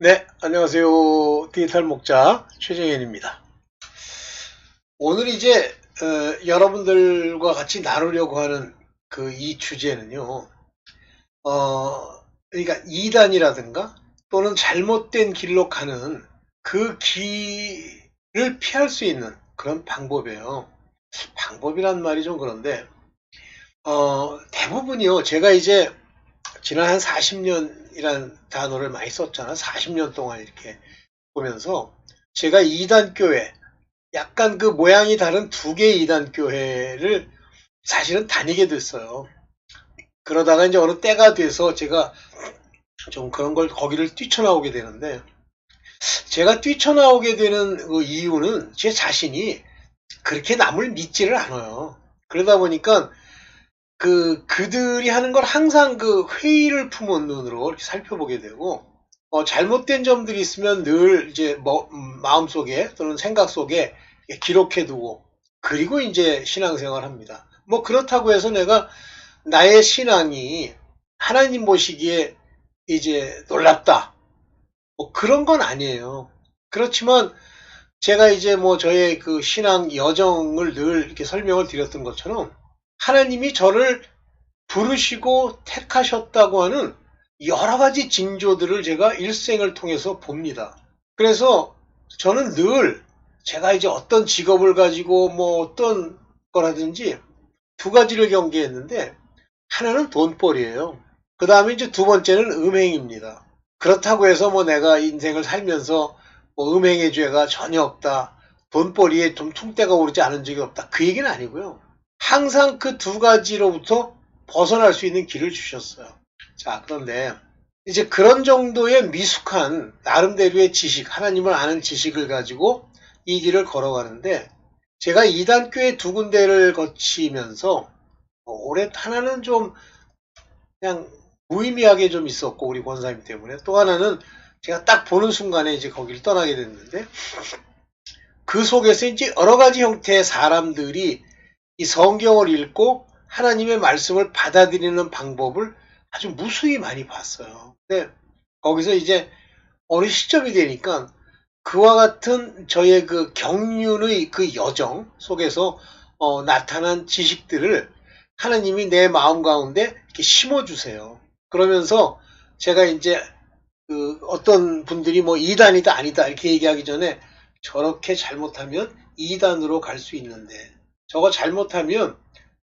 네, 안녕하세요. 디지털 목자 최정현입니다. 오늘 이제 여러분들과 같이 나누려고 하는 이 주제는요. 그러니까 이단이라든가 또는 잘못된 길로 가는 그 길을 피할 수 있는 그런 방법이에요. 방법이란 말이 좀 그런데 대부분이요. 제가 이제 지난 한 40년이란 단어를 많이 썼잖아. 40년 동안 이렇게 보면서 제가 이단교회, 약간 그 모양이 다른 두 개의 이단교회를 사실은 다니게 됐어요. 그러다가 이제 어느 때가 돼서 제가 좀 그런 걸 거기를 뛰쳐나오게 되는데, 제가 뛰쳐나오게 되는 그 이유는 제 자신이 그렇게 남을 믿지를 않아요. 그러다 보니까 그들이 하는 걸 항상 그 회의를 품은 눈으로 이렇게 살펴보게 되고, 잘못된 점들이 있으면 늘 이제 마음속에 또는 생각 속에 기록해두고, 그리고 이제 신앙생활 합니다. 뭐 그렇다고 해서 내가 나의 신앙이 하나님 보시기에 이제 놀랍다, 뭐 그런 건 아니에요. 그렇지만 제가 이제 뭐 저의 그 신앙 여정을 늘 이렇게 설명을 드렸던 것처럼, 하나님이 저를 부르시고 택하셨다고 하는 여러 가지 징조들을 제가 일생을 통해서 봅니다. 그래서 저는 늘 제가 이제 어떤 직업을 가지고 뭐 어떤 거라든지 두 가지를 경계했는데, 하나는 돈벌이에요. 그 다음에 이제 두 번째는 음행입니다. 그렇다고 해서 뭐 내가 인생을 살면서 뭐 음행의 죄가 전혀 없다, 돈벌이에 좀 퉁대가 오르지 않은 적이 없다, 그 얘기는 아니고요. 항상 그 두 가지로부터 벗어날 수 있는 길을 주셨어요. 자, 그런데 이제 그런 정도의 미숙한 나름대로의 지식, 하나님을 아는 지식을 가지고 이 길을 걸어가는데, 제가 이단교회 두 군데를 거치면서 올해 하나는 좀 그냥 무의미하게 좀 있었고, 우리 권사님 때문에. 또 하나는 제가 딱 보는 순간에 이제 거기를 떠나게 됐는데, 그 속에서 이제 여러 가지 형태의 사람들이 이 성경을 읽고 하나님의 말씀을 받아들이는 방법을 아주 무수히 많이 봤어요. 근데 거기서 이제 어느 시점이 되니까 그와 같은 저의 그 경륜의 그 여정 속에서 나타난 지식들을 하나님이 내 마음 가운데 이렇게 심어주세요. 그러면서 제가 이제 어떤 분들이 뭐 이단이다 아니다 이렇게 얘기하기 전에, 저렇게 잘못하면 이단으로 갈 수 있는데, 저거 잘못하면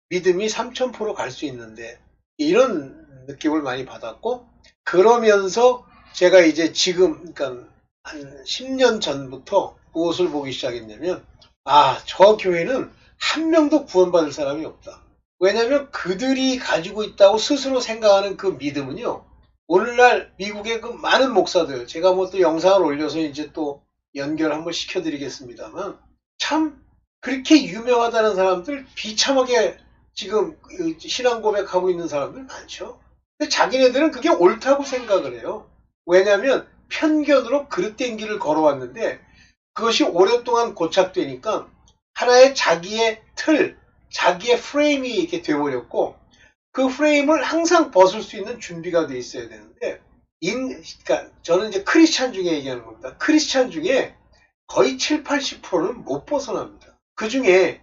믿음이 3000% 갈 수 있는데, 이런 느낌을 많이 받았고, 그러면서 제가 이제 지금 그러니까 한 10년 전부터 무엇을 보기 시작했냐면, 저 교회는 한 명도 구원받을 사람이 없다. 왜냐하면 그들이 가지고 있다고 스스로 생각하는 그 믿음은요, 오늘날 미국의 그 많은 목사들, 제가 뭐 또 영상을 올려서 이제 또 연결 한번 시켜드리겠습니다만, 참 그렇게 유명하다는 사람들, 비참하게 지금 신앙 고백하고 있는 사람들 많죠. 근데 자기네들은 그게 옳다고 생각을 해요. 왜냐하면 편견으로 그릇된 길을 걸어왔는데, 그것이 오랫동안 고착되니까 하나의 자기의 틀, 자기의 프레임이 이렇게 돼버렸고, 그 프레임을 항상 벗을 수 있는 준비가 돼 있어야 되는데, 그러니까 저는 이제 크리스찬 중에 얘기하는 겁니다. 크리스찬 중에 거의 7, 80%는 못 벗어납니다. 그 중에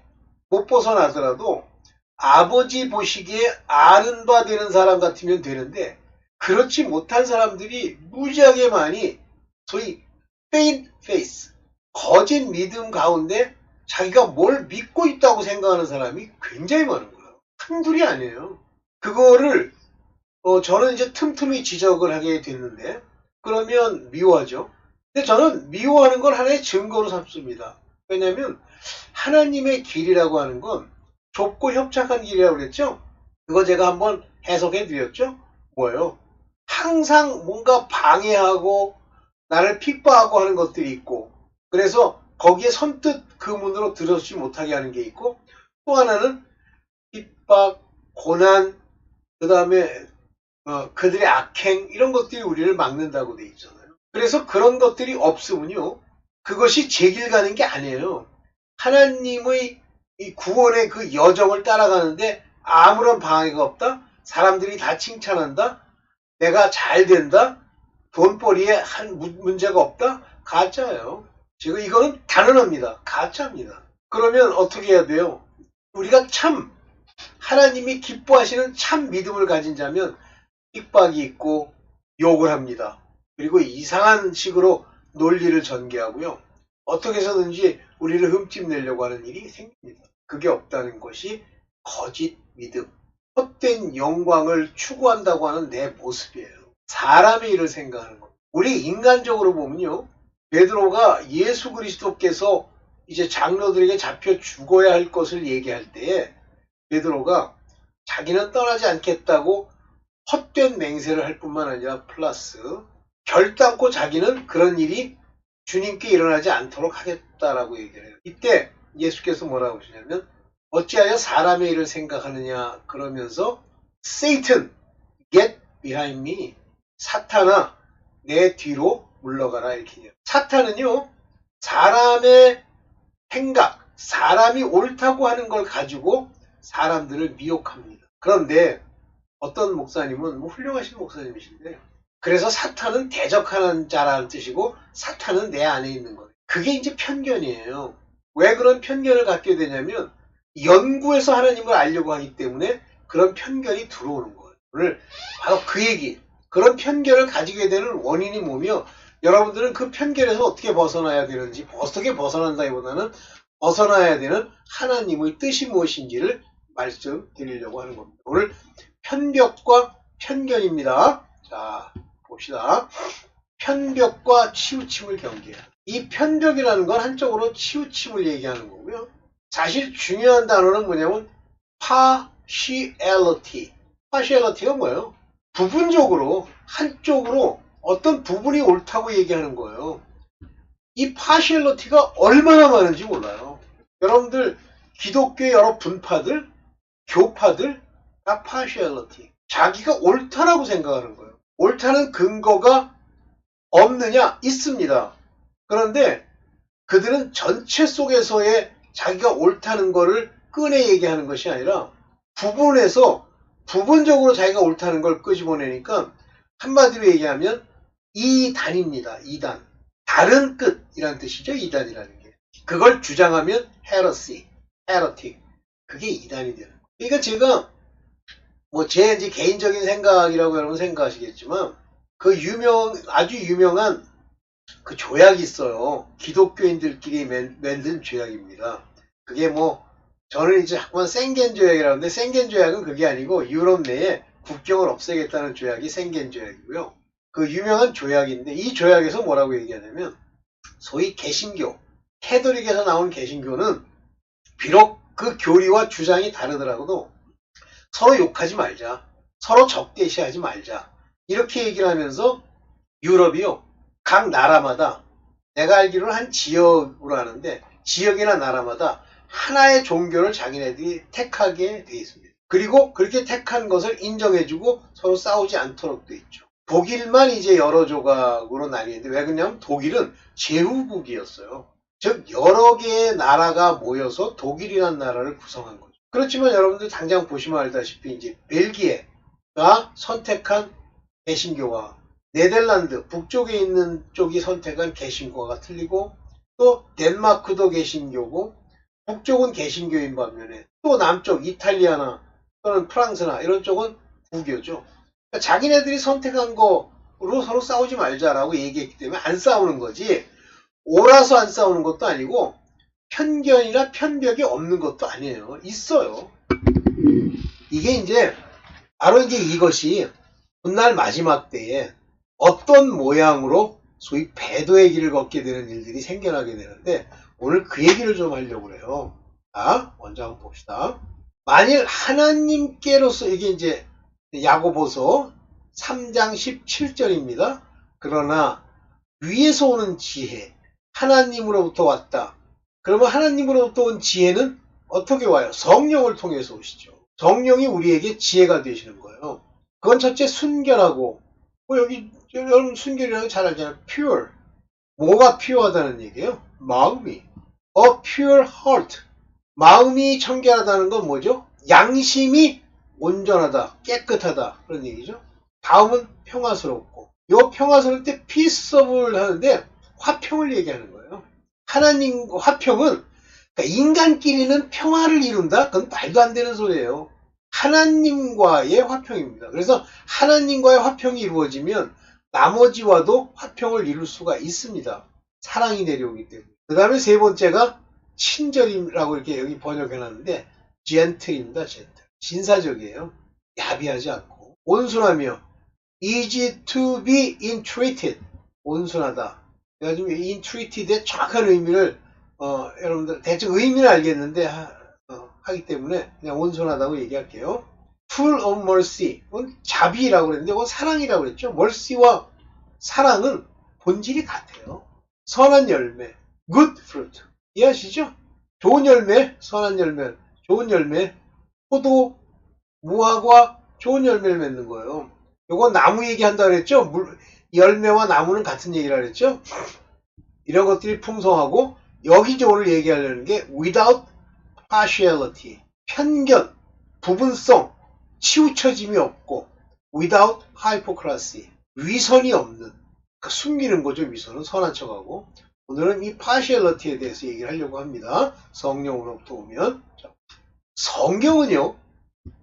못 벗어나더라도 아버지 보시기에 아는 바 되는 사람 같으면 되는데, 그렇지 못한 사람들이 무지하게 많이 소위 페인 페이스, 거짓 믿음 가운데 자기가 뭘 믿고 있다고 생각하는 사람이 굉장히 많은 거예요. 한둘이 아니에요. 그거를 저는 이제 틈틈이 지적을 하게 됐는데, 그러면 미워하죠. 근데 저는 미워하는 걸 하나의 증거로 삼습니다. 왜냐하면 하나님의 길이라고 하는 건 좁고 협착한 길이라고 그랬죠. 그거 제가 한번 해석해 드렸죠. 뭐예요? 항상 뭔가 방해하고 나를 핍박하고 하는 것들이 있고, 그래서 거기에 선뜻 그 문으로 들어오지 못하게 하는 게 있고, 또 하나는 핍박, 고난, 그 다음에 그들의 악행, 이런 것들이 우리를 막는다고 돼 있잖아요. 그래서 그런 것들이 없으면요, 그것이 제 길 가는 게 아니에요. 하나님의 이 구원의 그 여정을 따라가는데 아무런 방해가 없다, 사람들이 다 칭찬한다, 내가 잘 된다, 돈벌이에 한 문제가 없다? 가짜예요. 지금 이거는 단언합니다. 가짜입니다. 그러면 어떻게 해야 돼요? 우리가 참 하나님이 기뻐하시는 참 믿음을 가진 자면 핍박이 있고 욕을 합니다. 그리고 이상한 식으로 논리를 전개하고요. 어떻게 해서든지 우리를 흠집내려고 하는 일이 생깁니다. 그게 없다는 것이 거짓 믿음, 헛된 영광을 추구한다고 하는 내 모습이에요. 사람의 일을 생각하는 겁니다. 우리 인간적으로 보면요. 베드로가 예수 그리스도께서 이제 장로들에게 잡혀 죽어야 할 것을 얘기할 때에 베드로가 자기는 떠나지 않겠다고 헛된 맹세를 할 뿐만 아니라 플러스 결단코 자기는 그런 일이 주님께 일어나지 않도록 하겠다라고 얘기를 해요. 이때 예수께서 뭐라고 하시냐면 어찌하여 사람의 일을 생각하느냐 그러면서 Satan, get behind me. 사탄아, 내 뒤로 물러가라 이렇게 해요. 사탄은요, 사람의 생각, 사람이 옳다고 하는 걸 가지고 사람들을 미혹합니다. 그런데 어떤 목사님은 훌륭하신 목사님이신데 그래서 사탄은 대적하는 자라는 뜻이고 사탄은 내 안에 있는 거예요. 그게 이제 편견이에요. 왜 그런 편견을 갖게 되냐면 연구에서 하나님을 알려고 하기 때문에 그런 편견이 들어오는 거예요. 오늘 바로 그 얘기, 그런 편견을 가지게 되는 원인이 뭐며 여러분들은 그 편견에서 어떻게 벗어나야 되는지, 어떻게 벗어난다기보다는 벗어나야 되는 하나님의 뜻이 무엇인지를 말씀드리려고 하는 겁니다. 오늘 편벽과 편견입니다. 자, 봅시다. 편벽과 치우침을 경계해요. 이 편벽이라는 건 한쪽으로 치우침을 얘기하는 거고요. 사실 중요한 단어는 뭐냐면 partiality. partiality가 뭐예요? 부분적으로, 한쪽으로 어떤 부분이 옳다고 얘기하는 거예요. 이 partiality가 얼마나 많은지 몰라요. 여러분들 기독교의 여러 분파들, 교파들 다 partiality. 자기가 옳다라고 생각하는 거예요. 옳다는 근거가 없느냐? 있습니다. 그런데 그들은 전체 속에서의 자기가 옳다는 거를 꺼내 얘기하는 것이 아니라 부분에서 부분적으로 자기가 옳다는 걸 끄집어내니까 한마디로 얘기하면 이단입니다. 이단. 다른 끝이라는 뜻이죠. 이단이라는 게. 그걸 주장하면 heresy, heretic. 그게 이단이 되는 거예요. 그러니까 제가 제 이제 개인적인 생각이라고 여러분 생각하시겠지만 그 아주 유명한 그 조약이 있어요. 기독교인들끼리 만든 조약입니다. 그게 저는 이제 자꾸만 생겐 조약이라고 하는데 생겐 조약은 그게 아니고 유럽 내에 국경을 없애겠다는 조약이 생겐 조약이고요. 그 유명한 조약인데 이 조약에서 뭐라고 얘기하냐면 소위 개신교, 캐톨릭에서 나온 개신교는 비록 그 교리와 주장이 다르더라도 서로 욕하지 말자. 서로 적대시하지 말자. 이렇게 얘기를 하면서 유럽이요. 각 나라마다 내가 알기로는 한 지역으로 하는데 지역이나 나라마다 하나의 종교를 자기네들이 택하게 돼 있습니다. 그리고 그렇게 택한 것을 인정해주고 서로 싸우지 않도록 돼 있죠. 독일만 이제 여러 조각으로 나뉘는데 왜 그러냐면 독일은 제후국이었어요. 즉 여러 개의 나라가 모여서 독일이라는 나라를 구성한 거죠. 그렇지만 여러분들 당장 보시면 알다시피 이제 벨기에가 선택한 개신교와 네덜란드 북쪽에 있는 쪽이 선택한 개신교가 틀리고 또 덴마크도 개신교고 북쪽은 개신교인 반면에 또 남쪽 이탈리아나 또는 프랑스나 이런 쪽은 부교죠. 그러니까 자기네들이 선택한 거로 서로 싸우지 말자라고 얘기했기 때문에 안 싸우는 거지 옳아서 안 싸우는 것도 아니고 편견이나 편벽이 없는 것도 아니에요. 있어요. 이게 이제 바로 이제 이것이 훗날 마지막 때에 어떤 모양으로 소위 배도의 길을 걷게 되는 일들이 생겨나게 되는데 오늘 그 얘기를 좀 하려고 그래요. 자, 먼저 한번 봅시다. 만일 하나님께로서 이게 이제 야고보서 3장 17절입니다. 그러나 위에서 오는 지혜, 하나님으로부터 왔다. 그러면 하나님으로부터 온 지혜는 어떻게 와요? 성령을 통해서 오시죠. 성령이 우리에게 지혜가 되시는 거예요. 그건 첫째 순결하고 여기 여러분 순결이라는 거 잘 알잖아요. pure. 뭐가 pure하다는 얘기예요? 마음이. A pure heart. 마음이 청결하다는 건 뭐죠? 양심이 온전하다, 깨끗하다 그런 얘기죠. 다음은 평화스럽고 요 평화선을 때 peaceable을 하는데 화평을 얘기하는 거예요. 하나님과 화평은 그러니까 인간끼리는 평화를 이룬다? 그건 말도 안 되는 소리예요. 하나님과의 화평입니다. 그래서 하나님과의 화평이 이루어지면 나머지와도 화평을 이룰 수가 있습니다. 사랑이 내려오기 때문에. 그 다음에 세 번째가 친절이라고 이렇게 여기 번역해놨는데 gentle입니다. gentle. 신사적이에요. 야비하지 않고. 온순하며 easy to be entreated. 온순하다. 그래가지고 entreated의 정확한 의미를 여러분들 대충 의미는 알겠는데 하기 때문에 그냥 온순하다고 얘기할게요. full of mercy. 그건 자비라고 그랬는데 그건 사랑이라고 그랬죠. mercy와 사랑은 본질이 같아요. 선한 열매, good fruit. 이해하시죠? 좋은 열매, 선한 열매, 좋은 열매, 포도, 무화과, 좋은 열매를 맺는 거예요. 요건 나무 얘기한다 그랬죠? 열매와 나무는 같은 얘기라 그랬죠? 이런 것들이 풍성하고 여기 이제 오늘 얘기하려는 게 without partiality. 편견, 부분성, 치우쳐짐이 없고 without hypocrisy. 위선이 없는. 그러니까 숨기는 거죠. 위선은 선한 척하고. 오늘은 이 partiality에 대해서 얘기를 하려고 합니다. 성령으로부터 오면. 성경은요.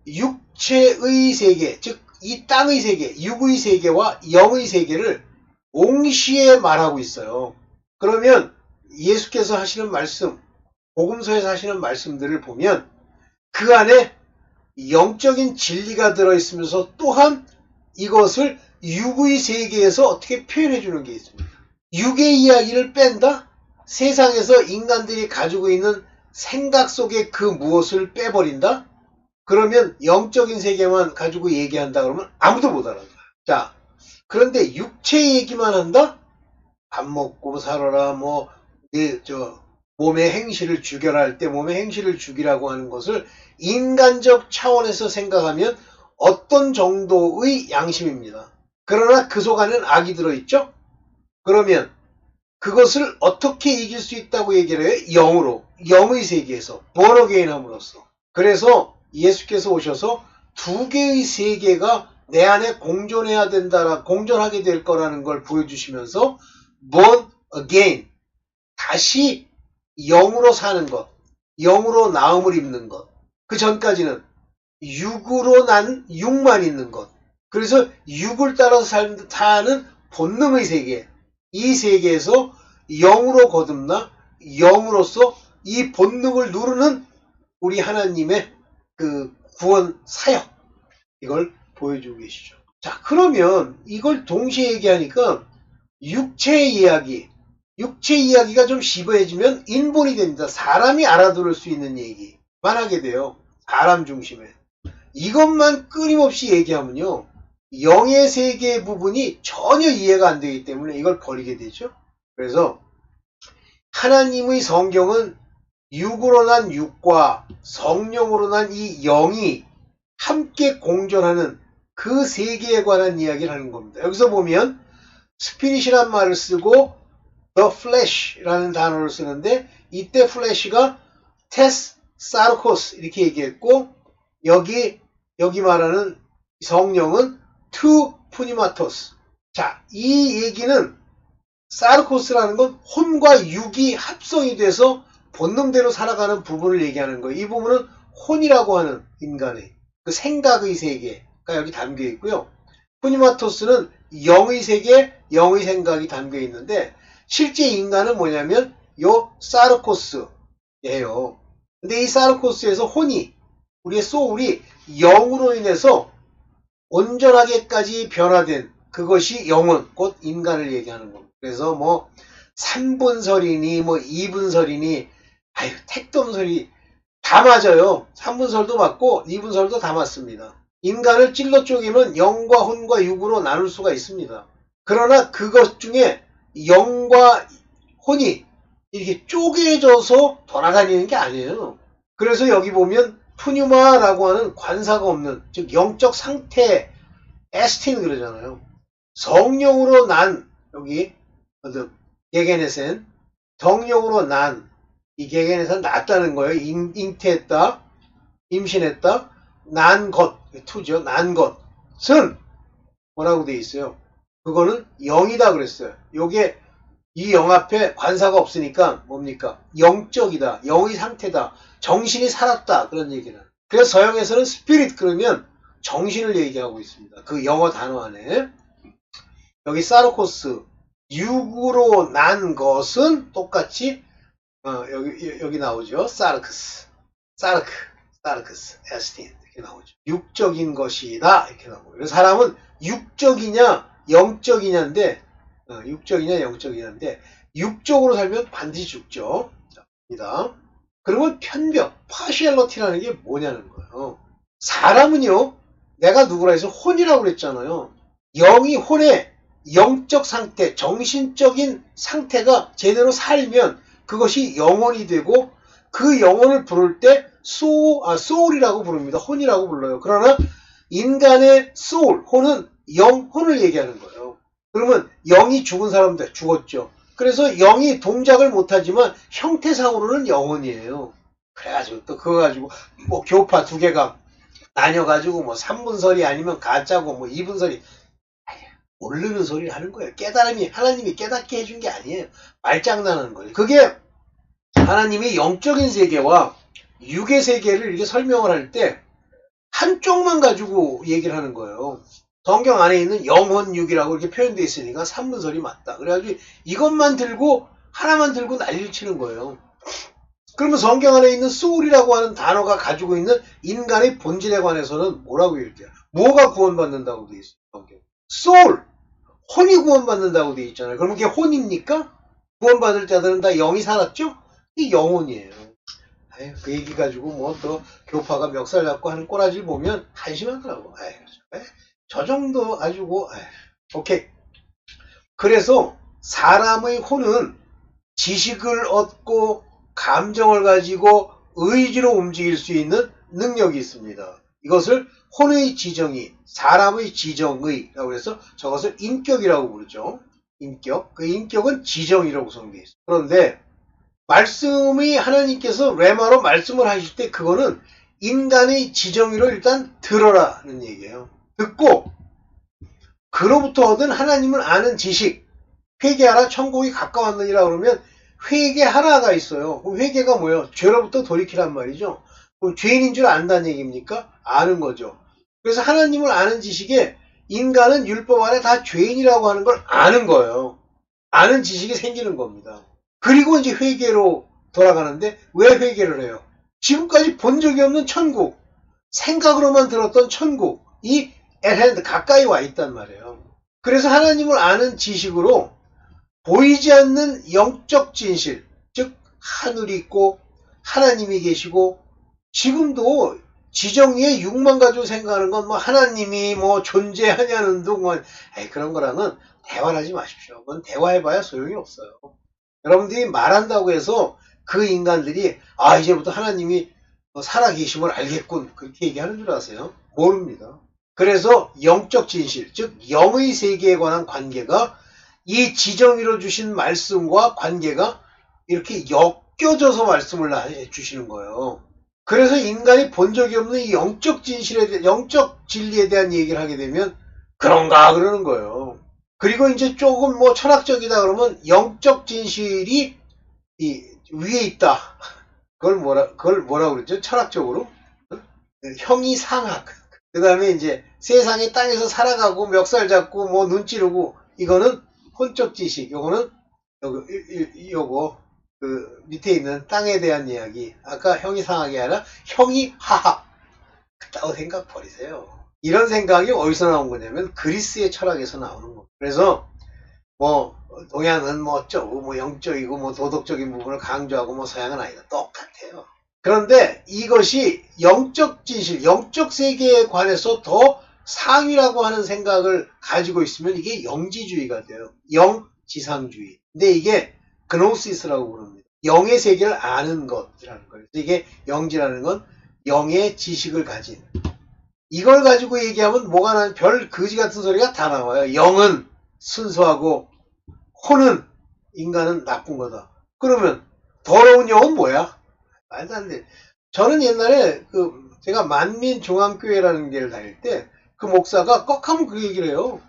육체의 세계, 즉 이 땅의 세계, 육의 세계와 영의 세계를 동시에 말하고 있어요. 그러면 예수께서 하시는 말씀, 복음서에서 하시는 말씀들을 보면 그 안에 영적인 진리가 들어있으면서 또한 이것을 육의 세계에서 어떻게 표현해 주는 게 있습니다. 육의 이야기를 뺀다? 세상에서 인간들이 가지고 있는 생각 속에 그 무엇을 빼버린다? 그러면 영적인 세계만 가지고 얘기한다 그러면 아무도 못 알아요. 자, 그런데 육체 얘기만 한다? 밥 먹고 살아라, 몸의 행실을 죽여라 할 때 몸의 행실을 죽이라고 하는 것을 인간적 차원에서 생각하면 어떤 정도의 양심입니다. 그러나 그 속 안에는 악이 들어있죠? 그러면 그것을 어떻게 이길 수 있다고 얘기를 해요? 영으로, 영의 세계에서, born-again 함으로써. 그래서 예수께서 오셔서 두 개의 세계가 내 안에 공존해야 된다라, 공존하게 될 거라는 걸 보여주시면서 born again, 다시 영으로 사는 것, 영으로 나음을 입는 것. 그 전까지는 육으로 난 육만 있는 것. 그래서 육을 따라서 사는 본능의 세계. 이 세계에서 영으로 거듭나 영으로서 이 본능을 누르는 우리 하나님의 그 구원 사역. 이걸 보여주고 계시죠. 자, 그러면 이걸 동시에 얘기하니까 육체의 이야기, 육체 이야기가 좀 심해지면 인본이 됩니다. 사람이 알아들을 수 있는 얘기만 하게 돼요. 사람 중심에. 이것만 끊임없이 얘기하면요. 영의 세계 부분이 전혀 이해가 안 되기 때문에 이걸 버리게 되죠. 그래서 하나님의 성경은 육으로 난 육과 성령으로 난 이 영이 함께 공존하는 그 세계에 관한 이야기를 하는 겁니다. 여기서 보면 스피릿이란 말을 쓰고 the flesh라는 단어를 쓰는데 이때 flesh가 테스 사르코스 이렇게 얘기했고 여기 말하는 성령은 투 푸니마토스. 자, 이 얘기는 사르코스라는 건 혼과 육이 합성이 돼서 본능대로 살아가는 부분을 얘기하는 거예요. 이 부분은 혼이라고 하는 인간의 그 생각의 세계가 여기 담겨 있고요. 푸니마토스는 영의 세계, 영의 생각이 담겨 있는데 실제 인간은 뭐냐면 요 사르코스예요. 근데 이 사르코스에서 혼이 우리의 소울이 영으로 인해서 온전하게까지 변화된 그것이 영혼, 곧 인간을 얘기하는 겁니다. 그래서 3분설이니 2분설이니 택덤설이 다 맞아요. 3분설도 맞고 2분설도 다 맞습니다. 인간을 찔러 쪼개면 영과 혼과 육으로 나눌 수가 있습니다. 그러나 그것 중에 영과 혼이 이렇게 쪼개져서 돌아다니는 게 아니에요. 그래서 여기 보면 푸뉴마라고 하는 관사가 없는, 즉 영적 상태, 에스틴 그러잖아요. 성령으로 난, 여기 게게네센, 성령으로 난, 이 게게네센 낳았다는 거예요. 잉태했다, 임신했다, 난 것, 투죠. 난 것은 뭐라고 돼 있어요? 그거는 영이다 그랬어요. 요게 이 영 앞에 관사가 없으니까 뭡니까? 영적이다. 영의 상태다. 정신이 살았다. 그런 얘기는. 그래서 서양에서는 스피릿 그러면 정신을 얘기하고 있습니다. 그 영어 단어 안에. 여기 사르코스. 육으로 난 것은 똑같이 여기 나오죠. 사르크스. 사르크스. 에스틴. 이렇게 나오죠. 육적인 것이다. 이렇게 나오고. 그래서 사람은 육적이냐 영적이냐인데 육적이냐 영적이냐인데 육적으로 살면 반드시 죽죠. 자, 봅니다. 그러면 편벽, 파시얼러티라는 게 뭐냐는 거예요. 사람은요, 내가 누구라 해서 혼이라고 그랬잖아요. 영이 혼의 영적 상태, 정신적인 상태가 제대로 살면 그것이 영혼이 되고 그 영혼을 부를 때 소울이라고 부릅니다. 혼이라고 불러요. 그러나 인간의 소울, 혼은 영혼을 얘기하는 거예요. 그러면 영이 죽은 사람들 죽었죠. 그래서 영이 동작을 못하지만 형태상으로는 영혼이에요. 그래가지고 또 그거 가지고 뭐 교파 두 개가 나뉘어가지고 뭐 3분설이 아니면 가짜고 뭐 2분설이 모르는 소리를 하는 거예요. 깨달음이 하나님이 깨닫게 해준 게 아니에요. 말장난하는 거예요. 그게 하나님이 영적인 세계와 육의 세계를 이렇게 설명을 할 때 한쪽만 가지고 얘기를 하는 거예요. 성경 안에 있는 영혼육이라고 이렇게 표현되어 있으니까 3분설이 맞다. 그래가지고 이것만 들고 하나만 들고 난리를 치는 거예요. 그러면 성경 안에 있는 소울이라고 하는 단어가 가지고 있는 인간의 본질에 관해서는 뭐라고 얘기해요? 뭐가 구원받는다고 되어 있어요? 성경. 소울, 혼이 구원받는다고 되어 있잖아요. 그러면 그게 혼입니까? 구원받을 자들은 다 영이 살았죠? 이게 영혼이에요. 아유, 그 얘기 가지고 뭐 또 교파가 멱살 잡고 하는 꼬라지를 보면 한심하더라고. 아유, 저 정도 가지고 오케이. 그래서 사람의 혼은 지식을 얻고 감정을 가지고 의지로 움직일 수 있는 능력이 있습니다. 이것을 혼의 지정의, 사람의 지정의라고 해서 저것을 인격이라고 부르죠. 인격. 그 인격은 지정이라고 구성되어 있어요. 그런데 말씀이 하나님께서 레마로 말씀을 하실 때 그거는 인간의 지정의로 일단 들어라는 얘기예요. 듣고 그로부터 얻은 하나님을 아는 지식, 회개하라 천국이 가까웠느니라 그러면 회개하라가 있어요. 그럼 회개가 뭐예요? 죄로부터 돌이키란 말이죠. 그럼 죄인인 줄 안다는 얘기입니까? 아는 거죠. 그래서 하나님을 아는 지식에 인간은 율법 안에 다 죄인이라고 하는 걸 아는 거예요. 아는 지식이 생기는 겁니다. 그리고 이제 회개로 돌아가는데 왜 회개를 해요? 지금까지 본 적이 없는 천국, 생각으로만 들었던 천국이 앳핸드 가까이 와 있단 말이에요. 그래서 하나님을 아는 지식으로 보이지 않는 영적 진실, 즉 하늘이 있고 하나님이 계시고 지금도 지정의의 육만 가지고 생각하는 건 뭐 하나님이 뭐 존재하냐는 동안 그런 거랑은 대화를 하지 마십시오. 그건 대화해봐야 소용이 없어요. 여러분들이 말한다고 해서 그 인간들이 이제부터 하나님이 살아계심을 알겠군 그렇게 얘기하는 줄 아세요? 모릅니다. 그래서 영적 진실, 즉 영의 세계에 관한 관계가 이 지정의로 주신 말씀과 관계가 이렇게 엮여져서 말씀을 해주시는 거예요. 그래서 인간이 본 적이 없는 이 영적 진리에 대한 얘기를 하게 되면 그런가 그러는 거예요. 그리고 이제 조금 뭐 철학적이다 그러면 영적 진실이 위에 있다. 그걸 뭐라 그러죠? 철학적으로? 형이상학. 그 다음에 이제 세상에 땅에서 살아가고 멱살 잡고 뭐 눈 찌르고 이거는 혼적 지식. 요거는 요거 그 밑에 있는 땅에 대한 이야기. 아까 형이상학이 아니라 형이하학. 그따구 생각 버리세요. 이런 생각이 어디서 나온 거냐면 그리스의 철학에서 나오는 겁니다. 그래서 뭐 동양은 뭐 어쩌고 뭐 영적이고 뭐 도덕적인 부분을 강조하고 뭐 서양은 아니다. 똑같아요. 그런데 이것이 영적 진실, 영적 세계에 관해서 더 상위라고 하는 생각을 가지고 있으면 이게 영지주의가 돼요. 영지상주의. 근데 이게 그노시스라고 부릅니다. 영의 세계를 아는 것이라는 거예요. 이게 영지라는 건 영의 지식을 가진. 이걸 가지고 얘기하면 뭐가 나는 별 거지 같은 소리가 다 나와요. 영은 순수하고 혼은 인간은 나쁜 거다. 그러면 더러운 영은 뭐야? 말도 안 돼. 저는 옛날에 제가 만민중앙교회라는 데를 다닐 때 그 목사가 꺽 하면 그 얘기를 해요.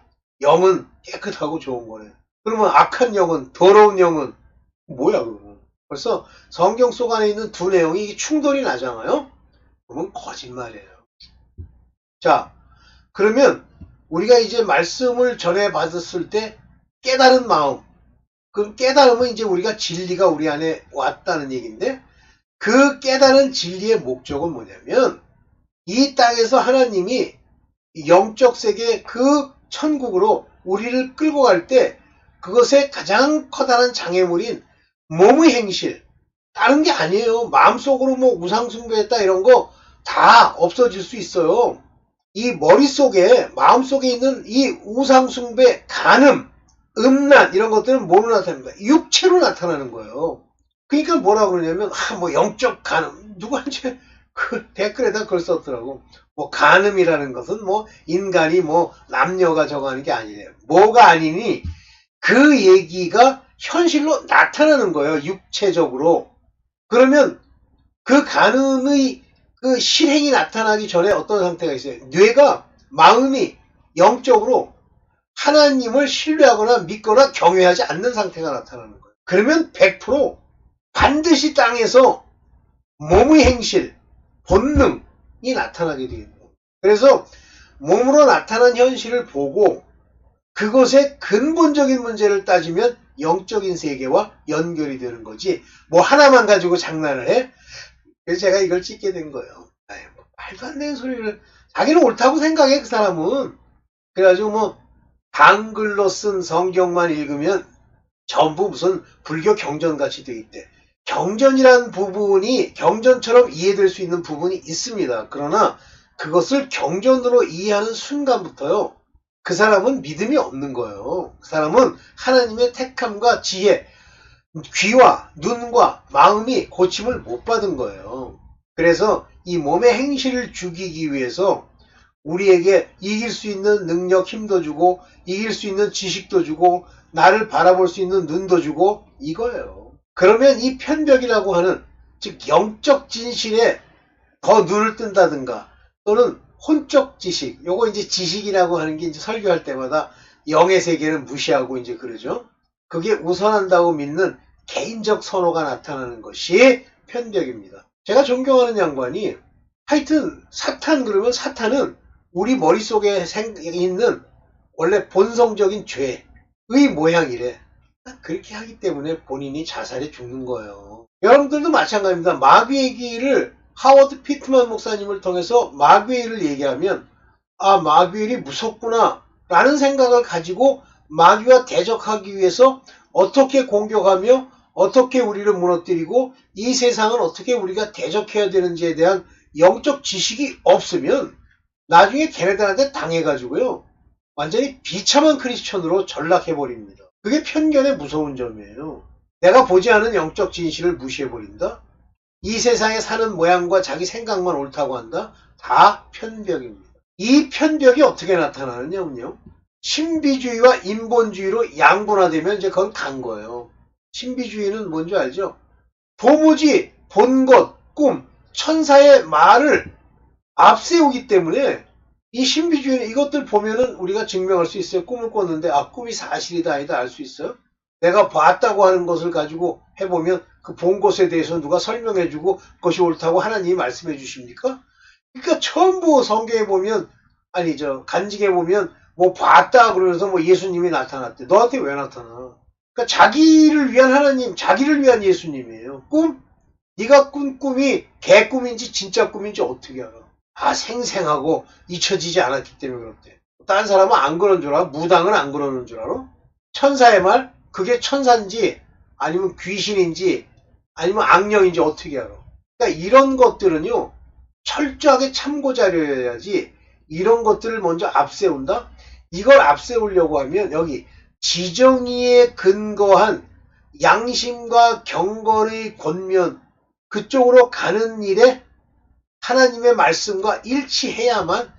영은 깨끗하고 좋은 거네. 그러면 악한 영은, 더러운 영은 뭐야 그러면? 벌써 성경 속 안에 있는 두 내용이 충돌이 나잖아요. 그러면 거짓말이에요. 자, 그러면 우리가 이제 말씀을 전해 받았을 때 깨달은 마음, 그 깨달음은 이제 우리가 진리가 우리 안에 왔다는 얘기인데, 그 깨달은 진리의 목적은 뭐냐면 이 땅에서 하나님이 영적 세계 그 천국으로 우리를 끌고 갈 때 그것의 가장 커다란 장애물인 몸의 행실, 다른 게 아니에요. 마음속으로 뭐 우상숭배했다 이런 거 다 없어질 수 있어요. 이 머릿속에, 마음속에 있는 이 우상숭배, 간음, 음란 이런 것들은 뭐로 나타납니까? 육체로 나타나는 거예요. 그러니까 뭐라 그러냐면 뭐 영적 간음, 누구한테 그 댓글에다 글 썼더라고. 뭐 간음이라는 것은 뭐 인간이 뭐 남녀가 정하는 게 아니래요. 뭐가 아니니 그 얘기가 현실로 나타나는 거예요. 육체적으로. 그러면 그 간음의 그 실행이 나타나기 전에 어떤 상태가 있어요. 뇌가, 마음이 영적으로 하나님을 신뢰하거나 믿거나 경외하지 않는 상태가 나타나는 거예요. 그러면 100% 반드시 땅에서 몸의 행실, 본능이 나타나게 되겠죠. 그래서 몸으로 나타난 현실을 보고 그것의 근본적인 문제를 따지면 영적인 세계와 연결이 되는 거지, 뭐 하나만 가지고 장난을 해? 그래서 제가 이걸 찍게 된 거예요. 뭐 말도 안 되는 소리를, 자기는 옳다고 생각해 그 사람은. 그래가지고 뭐 한글로 쓴 성경만 읽으면 전부 무슨 불교 경전같이 돼 있대. 경전이란 부분이 경전처럼 이해될 수 있는 부분이 있습니다. 그러나 그것을 경전으로 이해하는 순간부터요, 그 사람은 믿음이 없는 거예요. 그 사람은 하나님의 택함과 지혜, 귀와 눈과 마음이 고침을 못 받은 거예요. 그래서 이 몸의 행실을 죽이기 위해서 우리에게 이길 수 있는 능력, 힘도 주고 이길 수 있는 지식도 주고 나를 바라볼 수 있는 눈도 주고 이거예요. 그러면 이 편벽이라고 하는, 즉 영적 진실에 더 눈을 뜬다든가 또는 혼적 지식, 요거 이제 지식이라고 하는 게 이제 설교할 때마다 영의 세계는 무시하고 이제 그러죠. 그게 우선한다고 믿는 개인적 선호가 나타나는 것이 편벽입니다. 제가 존경하는 양반이, 하여튼 사탄 그러면 사탄은 우리 머릿속에 있는 원래 본성적인 죄의 모양이래. 그렇게 하기 때문에 본인이 자살해 죽는 거예요. 여러분들도 마찬가지입니다. 마귀의 길을, 하워드 피트만 목사님을 통해서 마귀를 얘기하면 아, 마귀일이 무섭구나 라는 생각을 가지고 마귀와 대적하기 위해서 어떻게 공격하며 어떻게 우리를 무너뜨리고 이 세상을 어떻게 우리가 대적해야 되는지에 대한 영적 지식이 없으면 나중에 걔네들한테 당해가지고요 완전히 비참한 크리스천으로 전락해버립니다. 그게 편견의 무서운 점이에요. 내가 보지 않은 영적 진실을 무시해버린다? 이 세상에 사는 모양과 자기 생각만 옳다고 한다? 다 편벽입니다. 이 편벽이 어떻게 나타나느냐면요, 신비주의와 인본주의로 양분화되면 이제 그건 간 거예요. 신비주의는 뭔지 알죠? 도무지 본 것, 꿈, 천사의 말을 앞세우기 때문에 이 신비주의는 이것들 보면은 우리가 증명할 수 있어요. 꿈을 꿨는데 아, 꿈이 사실이다 아니다 알 수 있어요. 내가 봤다고 하는 것을 가지고 해보면 그 본 것에 대해서 누가 설명해주고 그것이 옳다고 하나님이 말씀해 주십니까? 그러니까 전부 성경에 보면, 아니죠, 간직에 보면 뭐 봤다 그러면서 뭐 예수님이 나타났대. 너한테 왜 나타나? 그러니까 자기를 위한 하나님, 자기를 위한 예수님이에요. 꿈? 네가 꾼 꿈이 개꿈인지 진짜 꿈인지 어떻게 알아? 아, 생생하고 잊혀지지 않았기 때문에 그렇대. 다른 사람은 안 그런 줄 알아? 무당은 안 그러는 줄 알아? 천사의 말? 그게 천사인지 아니면 귀신인지 아니면 악령인지 어떻게 알아? 그러니까 이런 것들은요, 철저하게 참고자료여야지 이런 것들을 먼저 앞세운다? 이걸 앞세우려고 하면 여기 지정의에 근거한 양심과 경건의 권면, 그쪽으로 가는 일에 하나님의 말씀과 일치해야만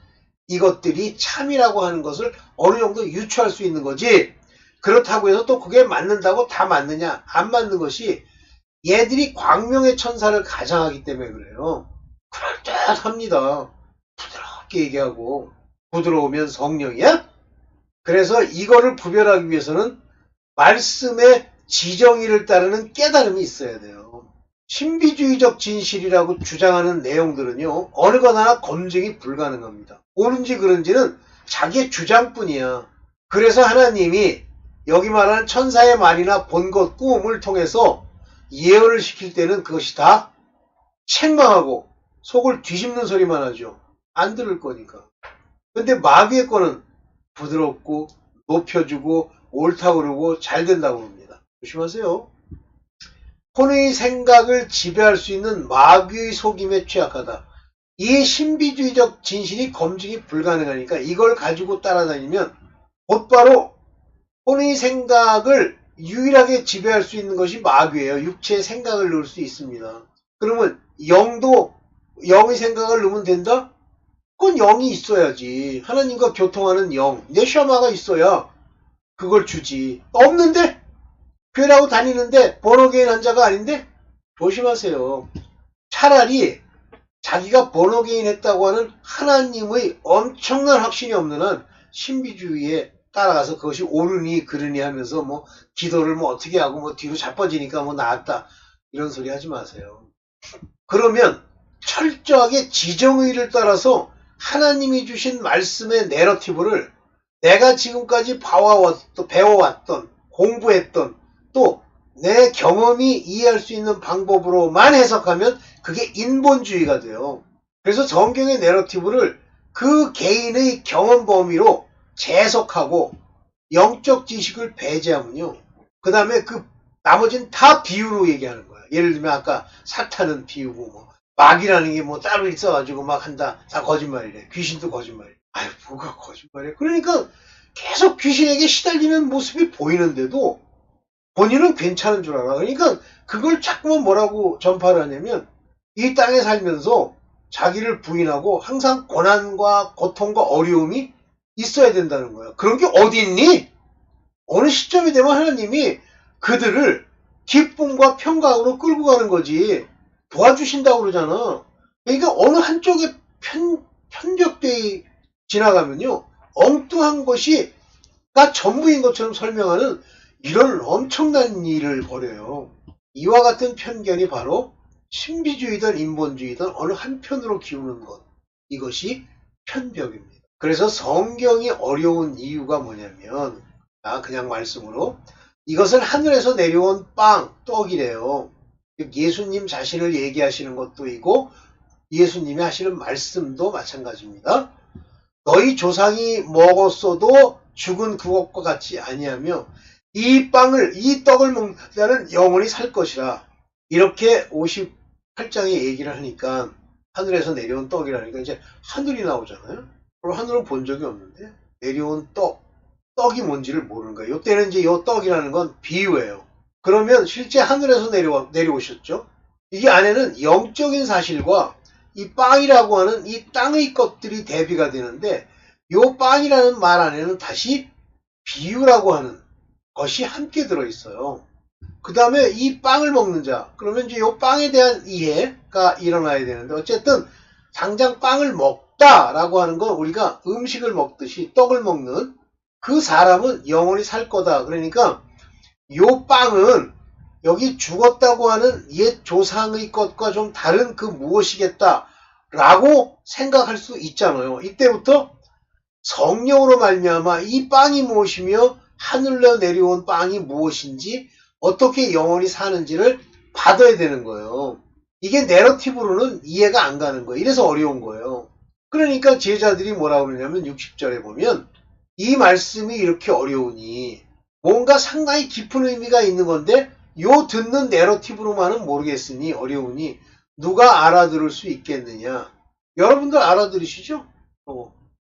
이것들이 참이라고 하는 것을 어느 정도 유추할 수 있는 거지, 그렇다고 해서 또 그게 맞는다고 다 맞느냐? 안 맞는 것이 얘들이 광명의 천사를 가장하기 때문에 그래요. 그럴듯합니다. 부드럽게 얘기하고 부드러우면 성령이야? 그래서 이거를 구별하기 위해서는 말씀의 지정의를 따르는 깨달음이 있어야 돼요. 신비주의적 진실이라고 주장하는 내용들은요, 어느 것 하나 검증이 불가능합니다. 옳은지 그른지는 자기의 주장뿐이야. 그래서 하나님이 여기 말하는 천사의 말이나 본 것, 꿈을 통해서 예언을 시킬 때는 그것이 다 책망하고 속을 뒤집는 소리만 하죠. 안 들을 거니까. 근데 마귀의 거는 부드럽고 높여주고 옳다고 그러고 잘 된다고 합니다. 조심하세요. 혼의 생각을 지배할 수 있는 마귀의 속임에 취약하다. 이 신비주의적 진실이 검증이 불가능하니까 이걸 가지고 따라다니면 곧바로 혼의 생각을 유일하게 지배할 수 있는 것이 마귀예요. 육체의 생각을 넣을 수 있습니다. 그러면 영도 영의 생각을 넣으면 된다? 그건 영이 있어야지. 하나님과 교통하는 영, 네샤마가 있어야 그걸 주지. 없는데? 교회라고 다니는데 번호개인 환자가 아닌데? 조심하세요. 차라리 자기가 번호개인 했다고 하는 하나님의 엄청난 확신이 없는 한 신비주의에 따라가서 그것이 옳으니 그르니 하면서 뭐 기도를 뭐 어떻게 하고 뭐 뒤로 자빠지니까 뭐 나았다 이런 소리 하지 마세요. 그러면 철저하게 지정의를 따라서 하나님이 주신 말씀의 내러티브를 내가 지금까지 배워왔던 공부했던 또 내 경험이 이해할 수 있는 방법으로만 해석하면 그게 인본주의가 돼요. 그래서 성경의 내러티브를 그 개인의 경험 범위로 재해석하고 영적 지식을 배제하면요. 그 다음에 그 나머지는 다 비유로 얘기하는 거야. 예를 들면 아까 사탄은 비유고 뭐 마귀라는 게 뭐 따로 있어가지고 막 한다. 다 거짓말이래. 귀신도 거짓말이래. 아유 뭐가 거짓말이야. 그러니까 계속 귀신에게 시달리는 모습이 보이는데도 본인은 괜찮은 줄 알아. 그러니까 그걸 자꾸만 뭐라고 전파를 하냐면 이 땅에 살면서 자기를 부인하고 항상 고난과 고통과 어려움이 있어야 된다는 거야. 그런 게 어디 있니? 어느 시점이 되면 하나님이 그들을 기쁨과 평강으로 끌고 가는 거지. 도와주신다고 그러잖아. 그러니까 어느 한쪽에 편적돼 지나가면요. 엉뚱한 것이가 전부인 것처럼 설명하는 이런 엄청난 일을 벌여요. 이와 같은 편견이 바로 신비주의든 인본주의든 어느 한편으로 기우는 것. 이것이 편벽입니다. 그래서 성경이 어려운 이유가 뭐냐면 그냥 말씀으로 이것은 하늘에서 내려온 빵, 떡이래요. 예수님 자신을 얘기하시는 것도 이고 예수님이 하시는 말씀도 마찬가지입니다. 너희 조상이 먹었어도 죽은 그것과 같지 아니하며 이 떡을 먹는 자는 영원히 살 것이라. 이렇게 58장에 얘기를 하니까 하늘에서 내려온 떡이라니까 이제 하늘이 나오잖아요. 그럼 하늘은 본 적이 없는데 내려온 떡이 뭔지를 모르는 거예요. 이때는 이제 이 떡이라는 건 비유예요. 그러면 실제 하늘에서 내려오셨죠. 이게 안에는 영적인 사실과 이 빵이라고 하는 이 땅의 것들이 대비가 되는데 이 빵이라는 말 안에는 다시 비유라고 하는 것이 함께 들어있어요. 그 다음에 이 빵을 먹는 자, 그러면 이제 이 빵에 대한 이해가 일어나야 되는데 어쨌든 당장 빵을 먹다라고 하는 건 우리가 음식을 먹듯이 떡을 먹는 그 사람은 영원히 살 거다. 그러니까 이 빵은 여기 죽었다고 하는 옛 조상의 것과 좀 다른 그 무엇이겠다라고 생각할 수 있잖아요. 이때부터 성령으로 말미암아 이 빵이 무엇이며 하늘로 내려온 빵이 무엇인지 어떻게 영원히 사는지를 받아야 되는 거예요. 이게 내러티브로는 이해가 안 가는 거예요. 이래서 어려운 거예요. 그러니까 제자들이 뭐라고 그러냐면 60절에 보면 이 말씀이 이렇게 어려우니 뭔가 상당히 깊은 의미가 있는 건데 요 듣는 내러티브로만은 모르겠으니 어려우니 누가 알아들을 수 있겠느냐. 여러분들 알아들으시죠?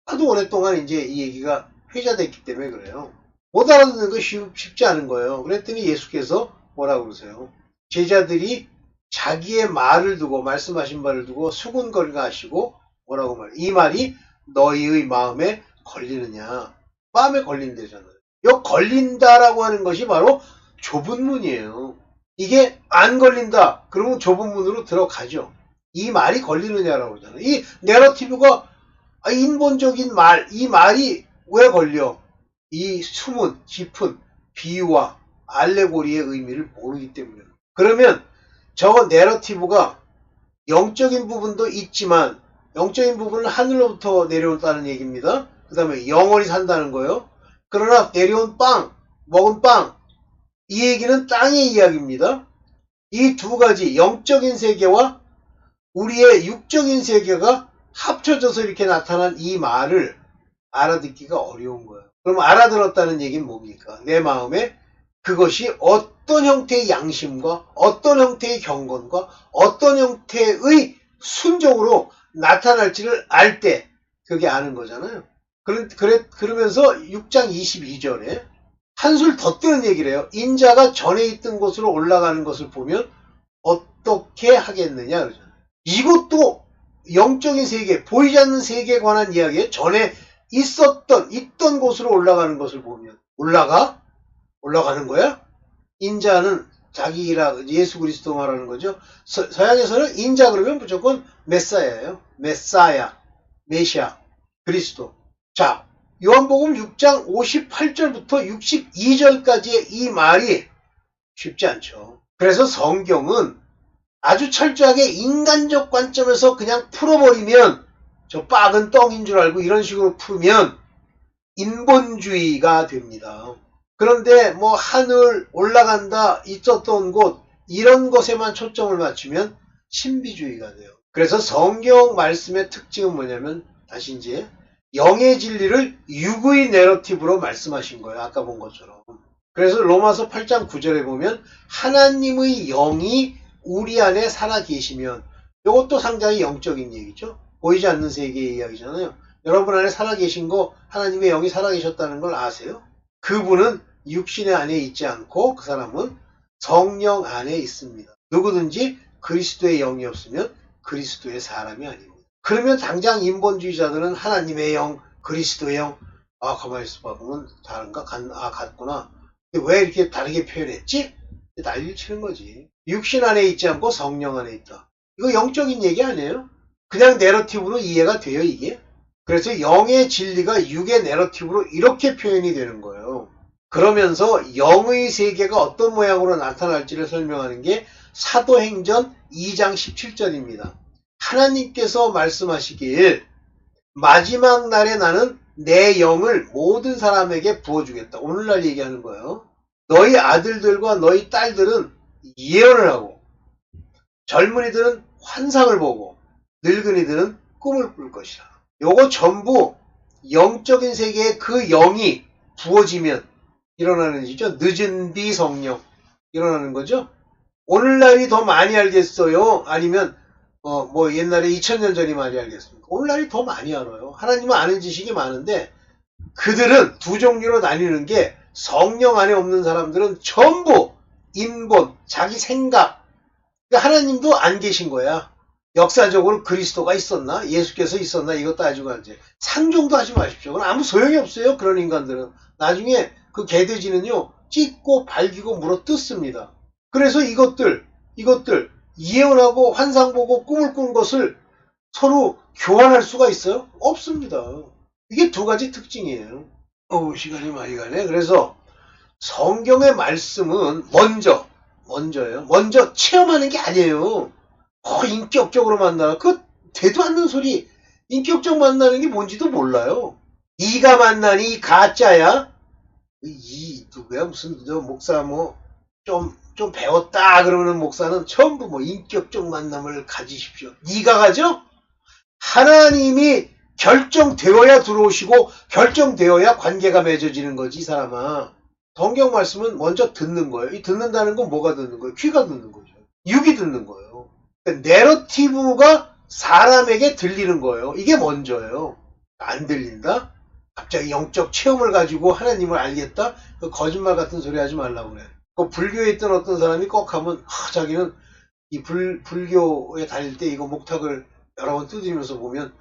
하도 오랫동안 이제 이 얘기가 회자됐기 때문에 그래요. 못 알아듣는 거 쉽지 않은 거예요. 그랬더니 예수께서 뭐라고 그러세요? 제자들이 자기의 말을 두고 말씀하신 말을 두고 수군거리가 하시고 뭐라고 말해요? 이 말이 너희의 마음에 걸리느냐. 마음에 걸린대잖아요. 요 걸린다라고 하는 것이 바로 좁은 문이에요. 이게 안 걸린다. 그러면 좁은 문으로 들어가죠. 이 말이 걸리느냐라고 하잖아요. 이 내러티브가 인본적인 말, 이 말이 왜 걸려? 이 숨은 깊은 비유와 알레고리의 의미를 모르기 때문에. 그러면 저거 내러티브가 영적인 부분도 있지만 영적인 부분은 하늘로부터 내려온다는 얘기입니다. 그 다음에 영원히 산다는 거예요. 그러나 내려온 빵, 먹은 빵, 이 얘기는 땅의 이야기입니다. 이 두 가지 영적인 세계와 우리의 육적인 세계가 합쳐져서 이렇게 나타난 이 말을 알아듣기가 어려운 거예요. 그럼 알아들었다는 얘기는 뭡니까? 내 마음에 그것이 어떤 형태의 양심과 어떤 형태의 경건과 어떤 형태의 순종으로 나타날지를 알 때 그게 아는 거잖아요. 그러면서 6장 22절에 한술 더 뜨는 얘기를 해요. 인자가 전에 있던 곳으로 올라가는 것을 보면 어떻게 하겠느냐 그러잖아요. 이것도 영적인 세계, 보이지 않는 세계에 관한 이야기에 전에 있던 곳으로 올라가는 것을 보면 올라가는 거야? 인자는 자기라 예수 그리스도 말하는 거죠. 서양에서는 인자 그러면 무조건 메사야예요. 메시아, 그리스도. 자, 요한복음 6장 58절부터 62절까지의 이 말이 쉽지 않죠. 그래서 성경은 아주 철저하게 인간적 관점에서 그냥 풀어버리면 저 빡은 떡인 줄 알고 이런 식으로 풀면 인본주의가 됩니다. 그런데 뭐 하늘 올라간다, 있었던 곳 이런 것에만 초점을 맞추면 신비주의가 돼요. 그래서 성경 말씀의 특징은 뭐냐면 다시 이제 영의 진리를 육의 내러티브로 말씀하신 거예요. 아까 본 것처럼. 그래서 로마서 8장 9절에 보면 하나님의 영이 우리 안에 살아 계시면 이것도 상당히 영적인 얘기죠. 보이지 않는 세계의 이야기잖아요. 여러분 안에 살아 계신 거 하나님의 영이 살아 계셨다는 걸 아세요? 그분은 육신의 안에 있지 않고 그 사람은 성령 안에 있습니다. 누구든지 그리스도의 영이 없으면 그리스도의 사람이 아닙니다. 그러면 당장 인본주의자들은 하나님의 영, 그리스도의 영, 가만히 있어봐 보면 다른가? 같구나. 왜 이렇게 다르게 표현했지? 난리를 치는 거지. 육신 안에 있지 않고 성령 안에 있다. 이거 영적인 얘기 아니에요? 그냥 내러티브로 이해가 돼요, 이게? 그래서 영의 진리가 육의 내러티브로 이렇게 표현이 되는 거예요. 그러면서 영의 세계가 어떤 모양으로 나타날지를 설명하는 게 사도행전 2장 17절입니다. 하나님께서 말씀하시길 마지막 날에 나는 내 영을 모든 사람에게 부어주겠다. 오늘날 얘기하는 거예요. 너희 아들들과 너희 딸들은 예언을 하고 젊은이들은 환상을 보고 늙은이들은 꿈을 꿀 것이라. 요거 전부 영적인 세계에 그 영이 부어지면 일어나는 일이죠. 늦은 비 성령 일어나는 거죠. 오늘날이 더 많이 알겠어요? 아니면 뭐 옛날에 2000년 전이 많이 알겠습니까? 오늘날이 더 많이 알아요. 하나님은 아는 지식이 많은데 그들은 두 종류로 나뉘는 게 성령 안에 없는 사람들은 전부 인본, 자기 생각. 그러니까 하나님도 안 계신 거야. 역사적으로 그리스도가 있었나? 예수께서 있었나? 이거 따지고 이제 상종도 하지 마십시오. 그건 아무 소용이 없어요. 그런 인간들은. 나중에 그 개돼지는요. 찢고 발기고 물어 뜯습니다. 그래서 이것들 예언하고 환상 보고 꿈을 꾼 것을 서로 교환할 수가 있어요? 없습니다. 이게 두 가지 특징이에요. 시간이 많이 가네. 그래서 성경의 말씀은 먼저예요. 먼저 체험하는 게 아니에요. 인격적으로 만나. 그 되도 않는 소리. 인격적 만나는 게 뭔지도 몰라요. 이가 만나니 가짜야. 누구야? 무슨 목사 좀 배웠다 그러는 목사는 전부 인격적 만남을 가지십시오. 네가 가져? 하나님이 결정되어야 들어오시고 결정되어야 관계가 맺어지는 거지 이 사람아. 성경 말씀은 먼저 듣는 거예요. 이 듣는다는 건 뭐가 듣는 거예요? 귀가 듣는 거죠. 육이 듣는 거예요. 그러니까 내러티브가 사람에게 들리는 거예요. 이게 먼저예요. 안 들린다? 갑자기 영적 체험을 가지고 하나님을 알겠다? 그 거짓말 같은 소리 하지 말라고 그래. 그 불교에 있던 어떤 사람이 꼭 하면 자기는 이 불교에 다닐 때 이거 목탁을 여러 번 두드리면서 보면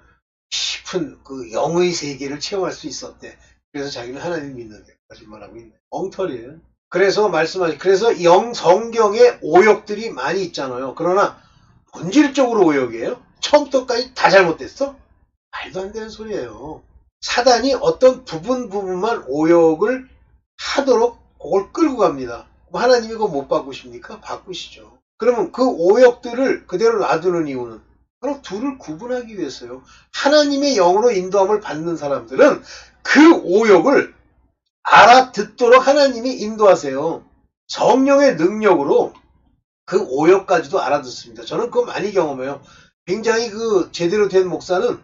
깊은 그 영의 세계를 체험할 수 있었대. 그래서 자기는 하나님 믿는데 거짓말하고 있네. 엉터리예요. 그래서 그래서 성경에 오역들이 많이 있잖아요. 그러나 본질적으로 오역이에요. 처음부터까지 다 잘못됐어? 말도 안 되는 소리예요. 사단이 어떤 부분만 오역을 하도록 그걸 끌고 갑니다. 하나님이 그거 못 바꾸십니까? 바꾸시죠. 그러면 그 오역들을 그대로 놔두는 이유는 바로 둘을 구분하기 위해서요. 하나님의 영으로 인도함을 받는 사람들은 그 오역을 알아듣도록 하나님이 인도하세요. 성령의 능력으로 그 오역까지도 알아듣습니다. 저는 그거 많이 경험해요. 굉장히 그 제대로 된 목사는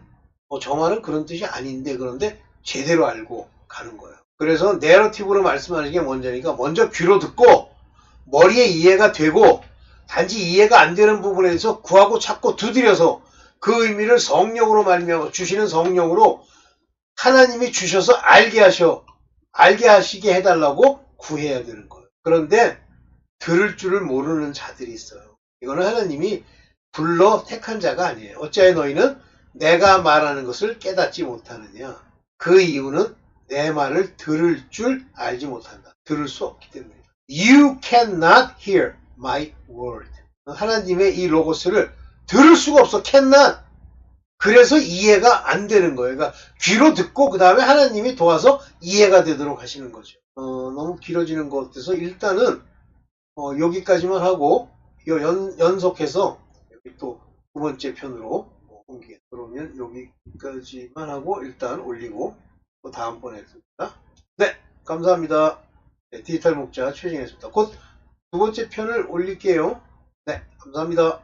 저 말은 그런 뜻이 아닌데 그런데 제대로 알고 가는 거예요. 그래서 내러티브로 말씀하는 게 먼저니까 먼저 귀로 듣고 머리에 이해가 되고 단지 이해가 안 되는 부분에 대해서 구하고 찾고 두드려서 그 의미를 성령으로 말미암아 주시는 성령으로 하나님이 주셔서 알게 하시게 해달라고 구해야 되는 거예요. 그런데 들을 줄을 모르는 자들이 있어요. 이거는 하나님이 불러 택한 자가 아니에요. 어찌하여 너희는 내가 말하는 것을 깨닫지 못하느냐. 그 이유는 내 말을 들을 줄 알지 못한다. 들을 수 없기 때문이다. You cannot hear my word. 하나님의 이 로고스를 들을 수가 없어. cannot. 그래서 이해가 안 되는 거예요. 그러니까 귀로 듣고 그 다음에 하나님이 도와서 이해가 되도록 하시는 거죠. 너무 길어지는 것 같아서 일단은 여기까지만 하고 연속해서 여기 또 두 번째 편으로 옮기게. 그러면 여기까지만 하고 일단 올리고 또 다음번에 했습니다. 네, 감사합니다. 네, 디지털 목자 최진했습니다. 곧 두 번째 편을 올릴게요. 네, 감사합니다.